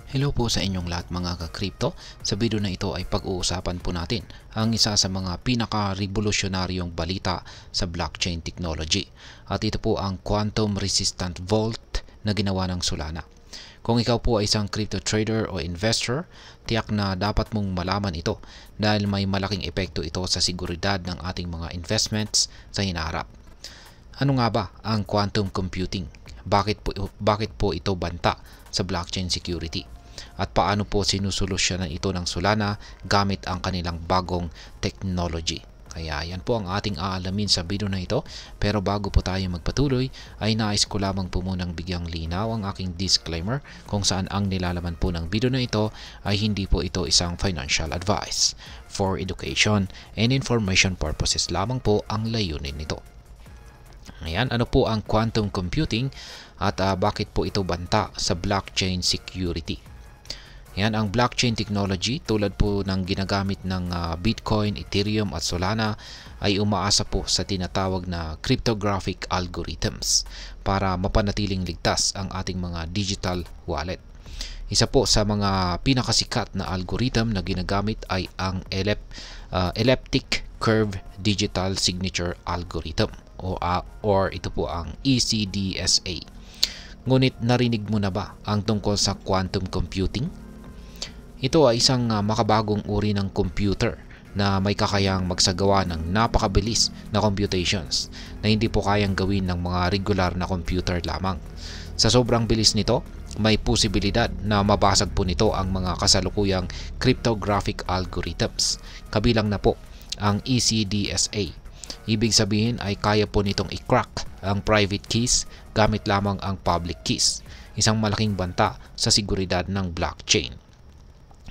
Hello po sa inyong lahat mga ka-crypto. Sa video na ito ay pag-uusapan po natin ang isa sa mga pinaka-revolusyonaryong balita sa blockchain technology. At ito po ang quantum resistant vault na ginawa ng Solana. Kung ikaw po ay isang crypto trader o investor, tiyak na dapat mong malaman ito dahil may malaking epekto ito sa seguridad ng ating mga investments sa hinaharap. Ano nga ba ang quantum computing? Bakit po ito banta sa blockchain security? At paano po sinusolusyonan ito ng Solana gamit ang kanilang bagong technology? Kaya yan po ang ating aalamin sa video na ito. Pero bago po tayo magpatuloy, ay nais ko lamang po munang bigyang linaw ang aking disclaimer kung saan ang nilalaman po ng video na ito ay hindi po ito isang financial advice. For education and information purposes lamang po ang layunin nito. Ayan, ano po ang quantum computing at bakit po ito banta sa blockchain security? Yan, ang blockchain technology tulad po ng ginagamit ng Bitcoin, Ethereum at Solana ay umaasa po sa tinatawag na cryptographic algorithms para mapanatiling ligtas ang ating mga digital wallet. Isa po sa mga pinakasikat na algorithm na ginagamit ay ang elliptic curve digital signature algorithm or ito po ang ECDSA. Ngunit narinig mo na ba ang tungkol sa quantum computing? Ito ay isang makabagong uri ng computer na may kakayang magsagawa ng napakabilis na computations na hindi po kayang gawin ng mga regular na computer lamang. Sa sobrang bilis nito, may posibilidad na mabasag po nito ang mga kasalukuyang cryptographic algorithms, kabilang na po ang ECDSA. Ibig sabihin ay kaya po nitong i-crack ang private keys gamit lamang ang public keys, isang malaking banta sa seguridad ng blockchain.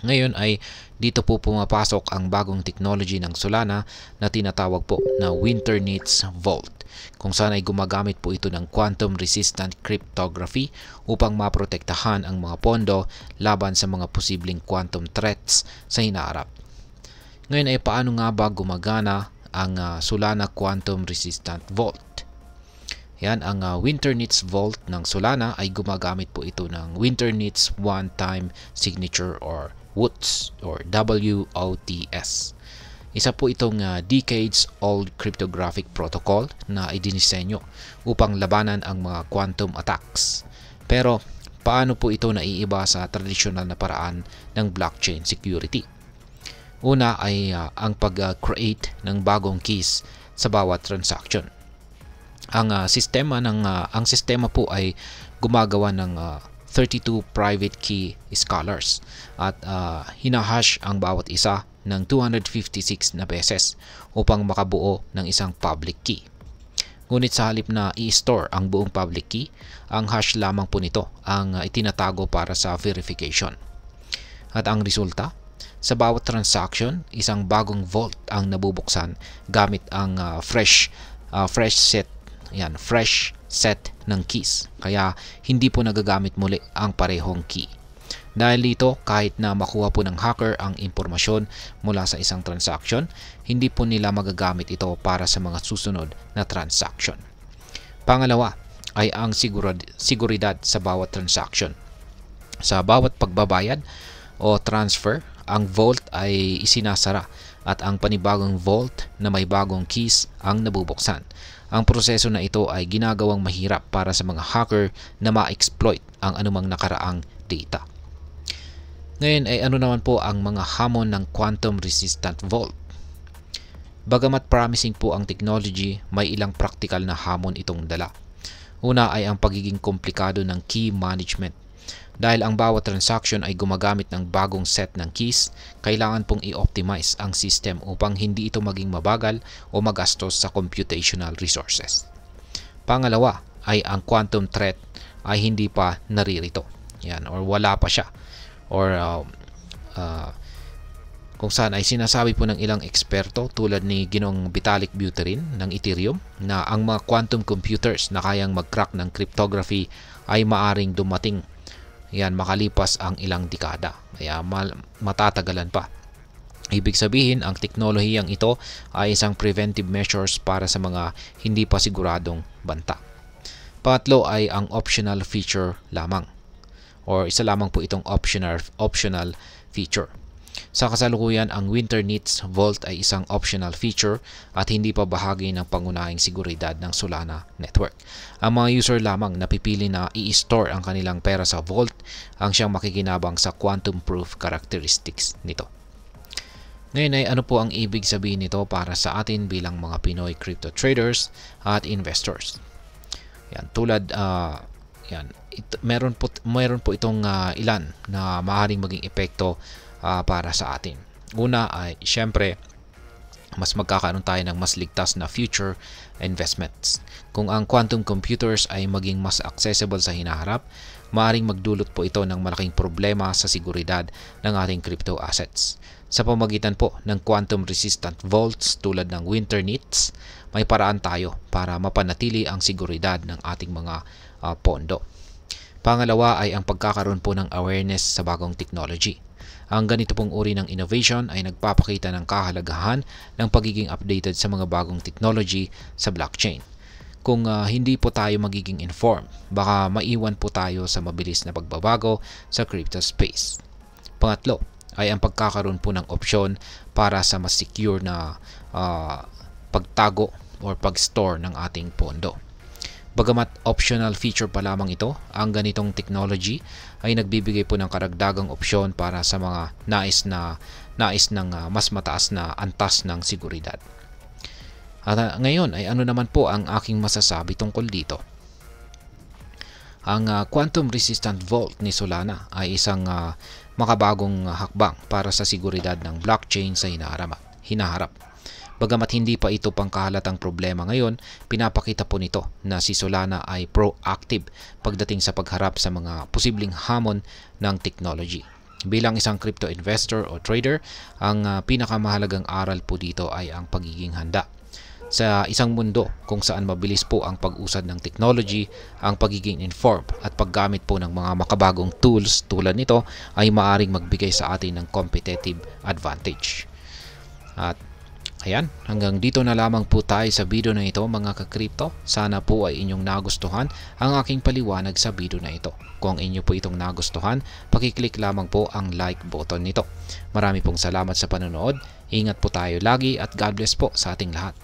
Ngayon ay dito po pumapasok ang bagong technology ng Solana na tinatawag po na Winternitz Vault, kung saan ay gumagamit po ito ng quantum resistant cryptography upang maprotektahan ang mga pondo laban sa mga posibleng quantum threats sa hinaharap. Ngayon ay paano nga ba gumagana ang Solana Quantum Resistant Vault? Yan, ang Winternitz Vault ng Solana ay gumagamit po ito ng Winternitz One-Time Signature or WOTS or WOTS. Isa po itong decades-old cryptographic protocol na idinisenyo upang labanan ang mga quantum attacks. Pero paano po ito naiiba sa tradisyonal na paraan ng blockchain security? Una ay ang pag-create ng bagong keys sa bawat transaction. Ang sistema po ay gumagawa ng 32 private key scalars at hinahash ang bawat isa ng 256 na beses upang makabuo ng isang public key. Ngunit sa halip na i-store ang buong public key, ang hash lamang po nito ang itinatago para sa verification. At ang resulta, sa bawat transaction, isang bagong vault ang nabubuksan gamit ang fresh set ng keys. Kaya hindi po nagagamit muli ang parehong key. Dahil dito, kahit na makuha po ng hacker ang impormasyon mula sa isang transaction, hindi po nila magagamit ito para sa mga susunod na transaction. Pangalawa ay ang seguridad sa bawat transaction. Sa bawat pagbabayad o transfer, ang vault ay isinasara at ang panibagong vault na may bagong keys ang nabubuksan. Ang proseso na ito ay ginagawang mahirap para sa mga hacker na ma-exploit ang anumang nakaraang data. Ngayon ay ano naman po ang mga hamon ng quantum resistant vault? Bagamat promising po ang technology, may ilang practical na hamon itong dala. Una ay ang pagiging komplikado ng key management. Dahil ang bawat transaction ay gumagamit ng bagong set ng keys, kailangan pong i-optimize ang system upang hindi ito maging mabagal o magastos sa computational resources. Pangalawa ay ang quantum threat ay hindi pa naririto. Yan, or wala pa siya. Or kung saan ay sinasabi po ng ilang eksperto tulad ni Ginong Vitalik Buterin ng Ethereum na ang mga quantum computers na kayang mag-crack ng cryptography ay maaring dumating makalipas ang ilang dekada. Kaya matatagalan pa. Ibig sabihin, ang teknolohiyang ito ay isang preventive measures para sa mga hindi pa siguradong banta. Pangatlo ay ang optional feature lamang or isa lamang po itong optional feature. Sa kasalukuyan, ang Winternitz Vault ay isang optional feature at hindi pa bahagi ng pangunahing seguridad ng Solana network. Ang mga user lamang na pipili na i-store ang kanilang pera sa Vault ang siyang makikinabang sa quantum proof characteristics nito. Ngayon ay ano po ang ibig sabihin nito para sa atin bilang mga Pinoy crypto traders at investors? Yan, tulad meron po itong ilan na maaaring maging epekto para sa atin. Una ay syempre mas magkakaroon tayo ng mas ligtas na future investments. Kung ang quantum computers ay maging mas accessible sa hinaharap, maaaring magdulot po ito ng malaking problema sa seguridad ng ating crypto assets. Sa pamagitan po ng quantum resistant vaults tulad ng Winternitz, may paraan tayo para mapanatili ang seguridad ng ating mga pondo. Pangalawa ay ang pagkakaroon po ng awareness sa bagong technology. Ang ganito pong uri ng innovation ay nagpapakita ng kahalagahan ng pagiging updated sa mga bagong technology sa blockchain. Kung hindi po tayo magiging informed, baka maiwan po tayo sa mabilis na pagbabago sa crypto space. Pangatlo ay ang pagkakaroon po ng opsyon para sa mas secure na pagtago or pag-store ng ating pondo. Bagamat optional feature pa lamang ito, ang ganitong technology ay nagbibigay po ng karagdagang opsyon para sa mga nais ng mas mataas na antas ng seguridad. At ngayon ay ano naman po ang aking masasabi tungkol dito? Ang quantum resistant vault ni Solana ay isang makabagong hakbang para sa seguridad ng blockchain sa hinaharap. Bagamat hindi pa ito pangkahalatang problema ngayon, pinapakita po nito na si Solana ay proactive pagdating sa pagharap sa mga posibleng hamon ng technology. Bilang isang crypto investor o trader, ang pinakamahalagang aral po dito ay ang pagiging handa. Sa isang mundo kung saan mabilis po ang pag-usad ng technology, ang pagiging informed at paggamit po ng mga makabagong tools tulad nito ay maaring magbigay sa atin ng competitive advantage. At ayan, hanggang dito na lamang po tayo sa video na ito mga ka-crypto. Sana po ay inyong nagustuhan ang aking paliwanag sa video na ito. Kung inyo po itong nagustuhan, pakiclick lamang po ang like button nito. Marami pong salamat sa panonood. Ingat po tayo lagi at God bless po sa ating lahat.